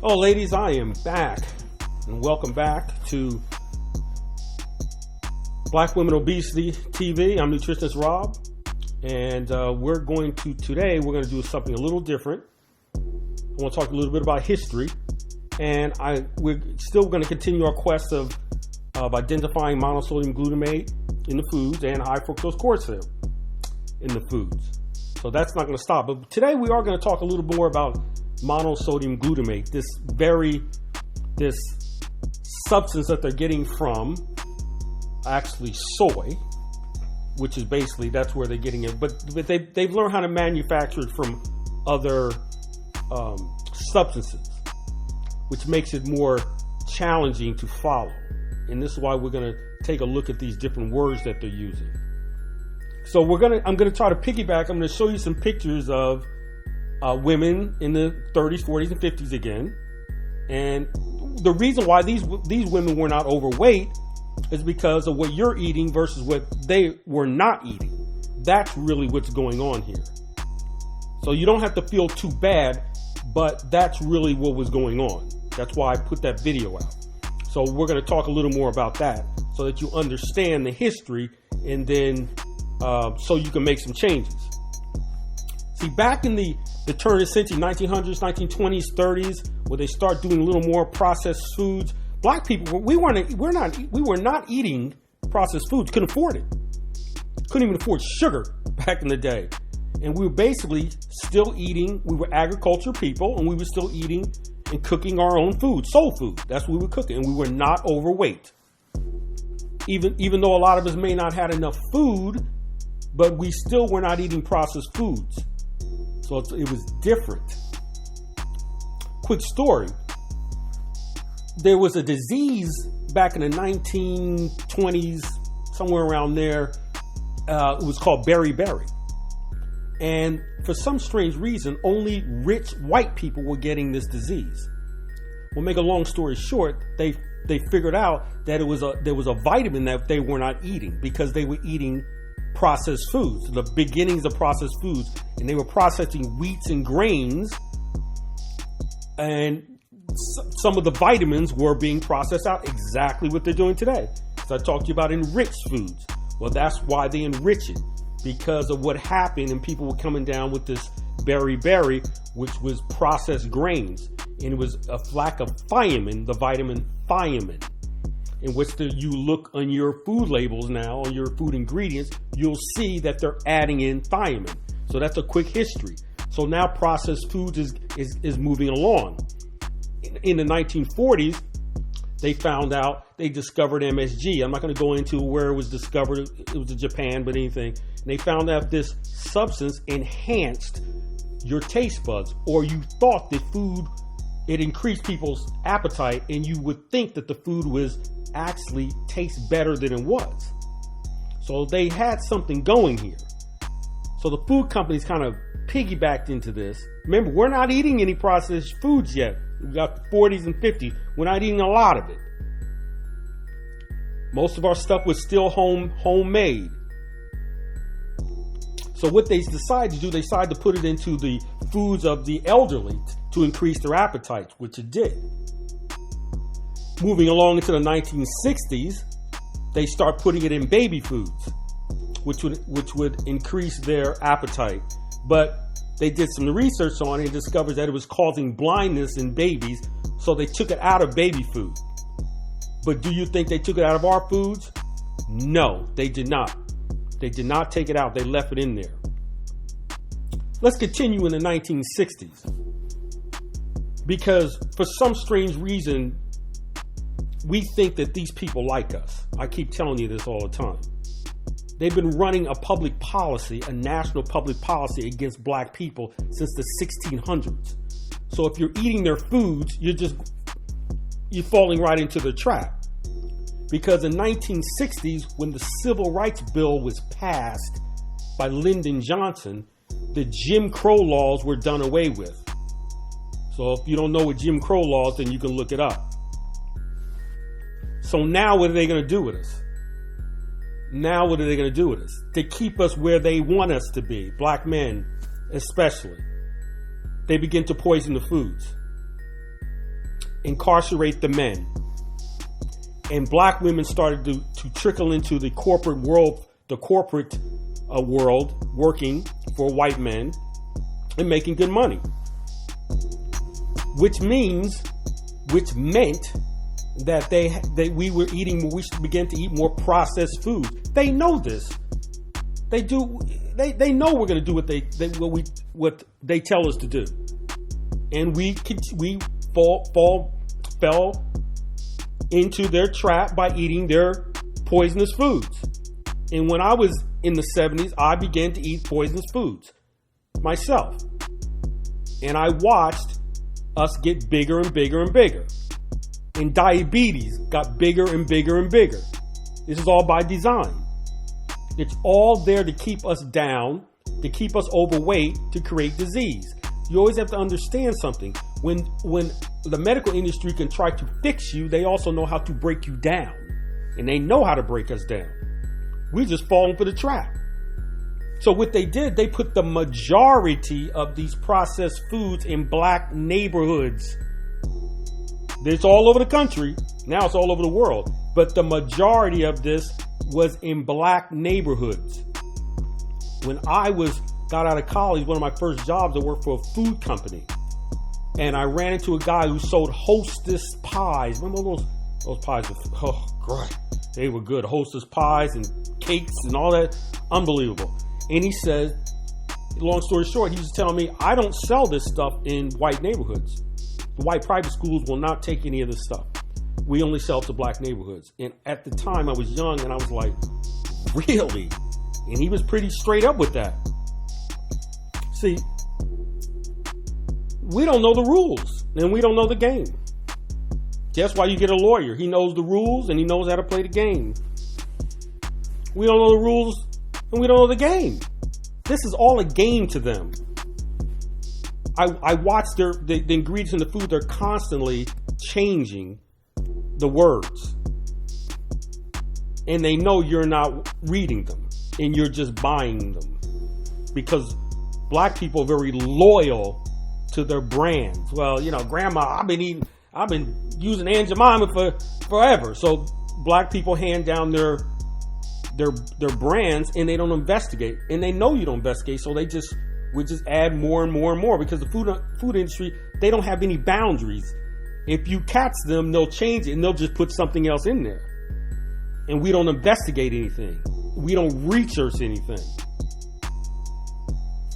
Oh, ladies, I am back, and welcome back to Black Women Obesity TV. I'm Nutritionist Rob, and today we're going to do something a little different. I want to talk a little bit about history, and we're still going to continue our quest of identifying monosodium glutamate in the foods and high fructose corn syrup in the foods. So that's not going to stop. But today we are going to talk a little more about monosodium glutamate, this substance that they're getting from actually soy, which is basically that's where they're getting it. But they've learned how to manufacture it from other substances, which makes it more challenging to follow. And this is why we're going to take a look at these different words that they're using. So I'm going to try to piggyback. I'm going to show you some pictures of women in the 30s, 40s, and 50s again. And the reason why these women were not overweight is because of what you're eating versus what they were not eating. That's really what's going on here. So you don't have to feel too bad, but that's really what was going on. That's why I put that video out. So we're going to talk a little more about that so that you understand the history, and then so you can make some changes. See, back in the turn of the century, 1900s, 1920s, 30s, where they start doing a little more processed foods, black people, we were not eating processed foods. Couldn't afford it. Couldn't even afford sugar back in the day. And we were basically still eating. We were agriculture people, and we were still eating and cooking our own food, soul food. That's what we were cooking, and we were not overweight. Even though a lot of us may not had enough food, but we still were not eating processed foods. So it was different. Quick story. There was a disease back in the 1920s, somewhere around there. It was called beriberi. And for some strange reason, only rich white people were getting this disease. We'll make a long story short. They figured out that there was a vitamin that they were not eating because they were eating processed foods, the beginnings of processed foods, and they were processing wheats and grains, and some of the vitamins were being processed out, exactly what they're doing today. So I talked to you about enriched foods. Well, that's why they enrich it, because of what happened, and people were coming down with this beriberi, which was processed grains, and it was a lack of thiamine, the vitamin thiamine, in which you look on your food labels now, on your food ingredients, you'll see that they're adding in thiamine. So that's a quick history. So now processed foods is moving along. In the 1940s, they discovered MSG. I'm not going to go into where it was discovered. It was in Japan, but anything. And they found out this substance enhanced your taste buds, or you thought that food, it increased people's appetite, and you would think that the food was actually taste better than it was. So they had something going here. So the food companies kind of piggybacked into this. Remember, we're not eating any processed foods yet. We got the 40s and 50s. We're not eating a lot of it. Most of our stuff was still homemade. So what they decided to do, they decided to put it into the foods of the elderly to increase their appetites, which it did. Moving along into the 1960s, they start putting it in baby foods, which would increase their appetite. But they did some research on it and discovered that it was causing blindness in babies, so they took it out of baby food. But do you think they took it out of our foods? No, they did not. They did not take it out. They left it in there. Let's continue in the 1960s. Because for some strange reason, we think that these people like us. I keep telling you this all the time. They've been running a public policy, a national public policy against black people since the 1600s. So if you're eating their foods, you're falling right into the trap. Because in 1960s, when the Civil Rights Bill was passed by Lyndon Johnson, the Jim Crow laws were done away with. So if you don't know what Jim Crow laws, then you can look it up. So now what are they going to do with us? Now what are they going to do with us? To keep us where they want us to be, black men especially. They begin to poison the foods. incarcerate the men. And black women started to trickle into the corporate world, world, working for white men and making good money. Which meant that we began to eat more processed food. They know this. They do. They know we're going to do what they tell us to do, and we fell into their trap by eating their poisonous foods. And when I was in the 70s, I began to eat poisonous foods myself, and I watched us get bigger and bigger and bigger. And diabetes got bigger and bigger and bigger. This is all by design. It's all there to keep us down, to keep us overweight, to create disease. You always have to understand something. When the medical industry can try to fix you, they also know how to break you down. And they know how to break us down. We just fallen for the trap. So what they did, they put the majority of these processed foods in black neighborhoods. It's all over the country. Now it's all over the world. But the majority of this was in black neighborhoods. When I got out of college, one of my first jobs, I worked for a food company. And I ran into a guy who sold Hostess pies. Remember those pies? Oh, great. They were good. Hostess pies and cakes and all that. Unbelievable. And he said, long story short, he was telling me, I don't sell this stuff in white neighborhoods. The white private schools will not take any of this stuff. We only sell to black neighborhoods. And at the time I was young and I was like, really? And he was pretty straight up with that. See, we don't know the rules and we don't know the game. That's why you get a lawyer. He knows the rules and he knows how to play the game. We don't know the rules and we don't know the game. This is all a game to them. I watch the ingredients in the food. They're constantly changing the words. And they know you're not reading them and you're just buying them. Because black people are very loyal to their brands. Well, grandma, I've been using Aunt Jemima for forever. So black people hand down their brands and they don't investigate. And they know you don't investigate, so we just add more and more and more, because the food industry, they don't have any boundaries. If you catch them, they'll change it and they'll just put something else in there. And we don't investigate anything. We don't research anything.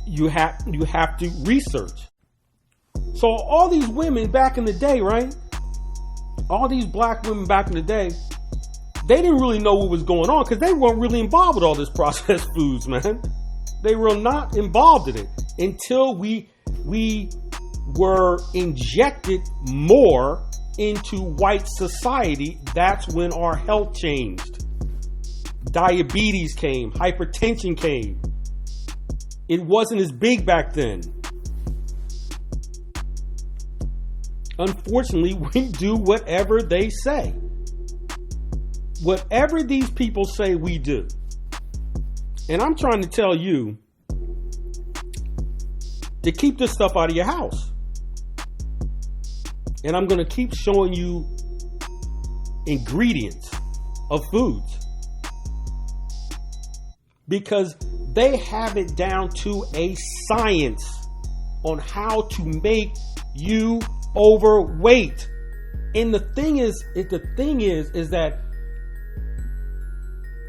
You have to research. So all these women back in the day, right? All these black women back in the day, they didn't really know what was going on because they weren't really involved with all this processed foods, man. They were not involved in it until we were injected more into white society. That's when our health changed. Diabetes came, hypertension came. It wasn't as big back then. Unfortunately, we do whatever they say. Whatever these people say, we do. And I'm trying to tell you to keep this stuff out of your house. And I'm going to keep showing you ingredients of foods, because they have it down to a science on how to make you overweight. And the thing is that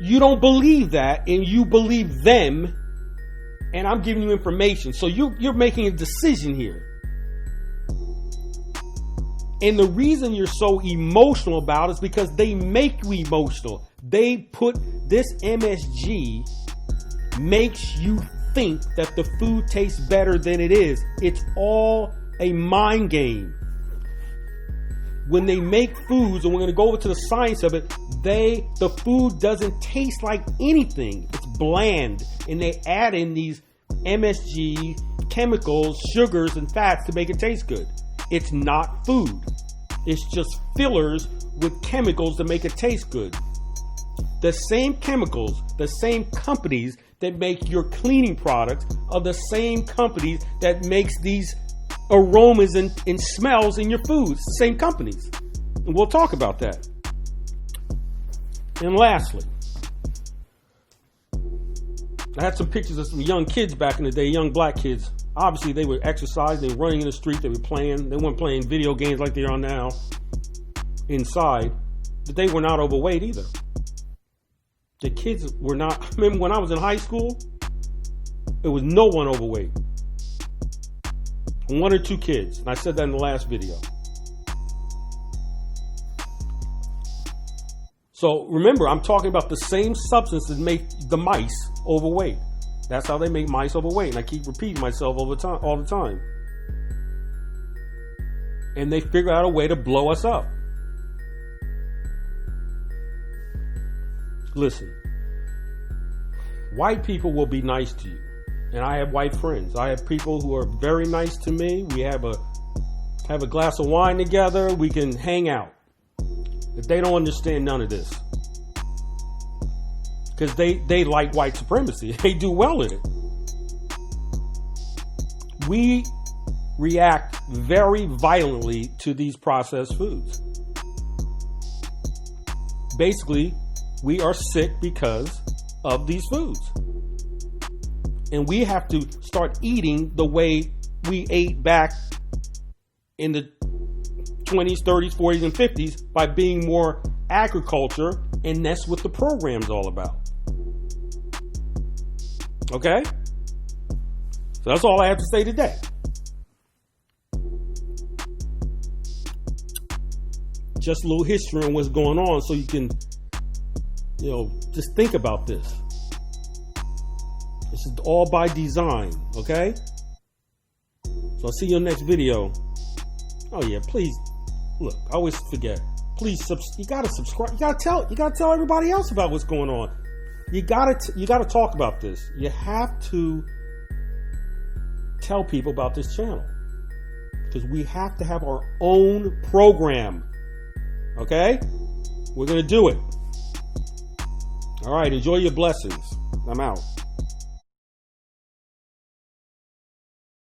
you don't believe that, and you believe them, and I'm giving you information. So you're making a decision here. And the reason you're so emotional about it is because they make you emotional. They put this MSG makes you think that the food tastes better than it is. It's all a mind game. When they make foods, and we're going to go over to the science of it, the food doesn't taste like anything. It's bland. And they add in these MSG, chemicals, sugars, and fats to make it taste good. It's not food. It's just fillers with chemicals to make it taste good. The same chemicals, the same companies that make your cleaning products are the same companies that makes these aromas and smells in your foods, same companies. And we'll talk about that. And lastly, I had some pictures of some young kids back in the day, young black kids. Obviously, they were exercising, they were running in the street, they were playing. They weren't playing video games like they are now inside. But they were not overweight either. The kids were not. I remember when I was in high school, there was no one overweight. One or two kids. And I said that in the last video. So remember, I'm talking about the same substances that make the mice overweight. That's how they make mice overweight. And I keep repeating myself all the time. And they figure out a way to blow us up. Listen, white people will be nice to you. And I have white friends. I have people who are very nice to me. We have a glass of wine together. We can hang out. But they don't understand none of this. Because they like white supremacy. They do well in it. We react very violently to these processed foods. Basically, we are sick because of these foods. And we have to start eating the way we ate back in the 20s, 30s, 40s, and 50s by being more agriculture, and that's what the program's all about. Okay? So that's all I have to say today. Just a little history on what's going on so you can, just think about this. This is all by design, okay? So I'll see you in the next video. Oh yeah, please, look, I always forget. Please, you gotta subscribe. You gotta tell everybody else about what's going on. You gotta talk about this. You have to tell people about this channel. Because we have to have our own program. Okay? We're gonna do it. All right, enjoy your blessings. I'm out.